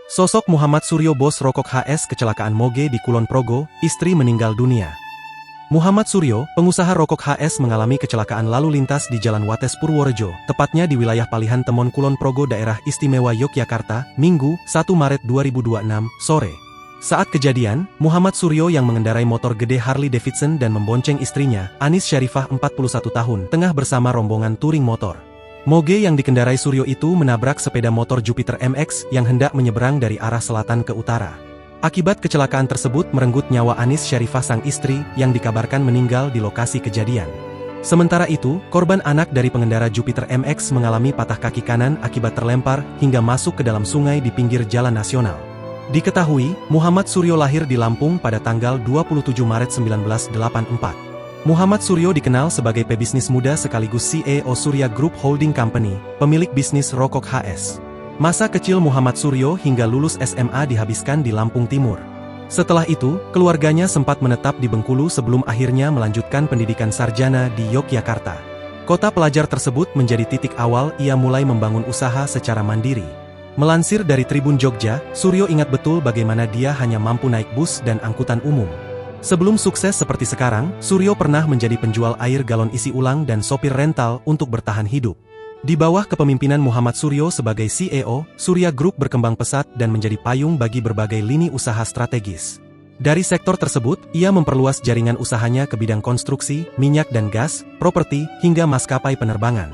Sosok Muhammad Suryo bos rokok HS kecelakaan moge di Kulon Progo, istri meninggal dunia. Muhammad Suryo, pengusaha rokok HS mengalami kecelakaan lalu lintas di Jalan Wates Purworejo, tepatnya di wilayah Palihan Temon Kulon Progo daerah istimewa Yogyakarta, Minggu, 1 Maret 2026, sore. Saat kejadian, Muhammad Suryo yang mengendarai motor gede Harley Davidson dan membonceng istrinya, Anis Syarifah 41 tahun, tengah bersama rombongan touring motor. Moge yang dikendarai Suryo itu menabrak sepeda motor Jupiter MX yang hendak menyeberang dari arah selatan ke utara. Akibat kecelakaan tersebut merenggut nyawa Anis Syarifah sang istri yang dikabarkan meninggal di lokasi kejadian. Sementara itu, korban anak dari pengendara Jupiter MX mengalami patah kaki kanan akibat terlempar hingga masuk ke dalam sungai di pinggir jalan nasional. Diketahui, Muhammad Suryo lahir di Lampung pada tanggal 27 Maret 1984. Muhammad Suryo dikenal sebagai pebisnis muda sekaligus CEO Surya Group Holding Company, pemilik bisnis rokok HS. Masa kecil Muhammad Suryo hingga lulus SMA dihabiskan di Lampung Timur. Setelah itu, keluarganya sempat menetap di Bengkulu sebelum akhirnya melanjutkan pendidikan sarjana di Yogyakarta. Kota pelajar tersebut menjadi titik awal ia mulai membangun usaha secara mandiri. Melansir dari Tribun Jogja, Suryo ingat betul bagaimana dia hanya mampu naik bus dan angkutan umum. Sebelum sukses seperti sekarang, Suryo pernah menjadi penjual air galon isi ulang dan sopir rental untuk bertahan hidup. Di bawah kepemimpinan Muhammad Suryo sebagai CEO, Surya Group berkembang pesat dan menjadi payung bagi berbagai lini usaha strategis. Dari sektor tersebut, ia memperluas jaringan usahanya ke bidang konstruksi, minyak dan gas, properti, hingga maskapai penerbangan.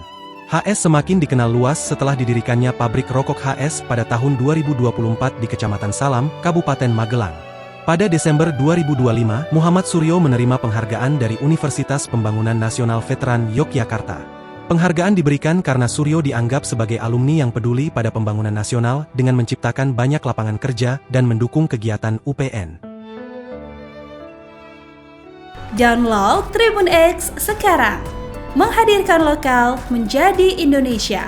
HS semakin dikenal luas setelah didirikannya pabrik rokok HS pada tahun 2024 di Kecamatan Salam, Kabupaten Magelang. Pada Desember 2025, Muhammad Suryo menerima penghargaan dari Universitas Pembangunan Nasional Veteran Yogyakarta. Penghargaan diberikan karena Suryo dianggap sebagai alumni yang peduli pada pembangunan nasional dengan menciptakan banyak lapangan kerja dan mendukung kegiatan UPN. Download Tribun X sekarang, menghadirkan lokal menjadi Indonesia.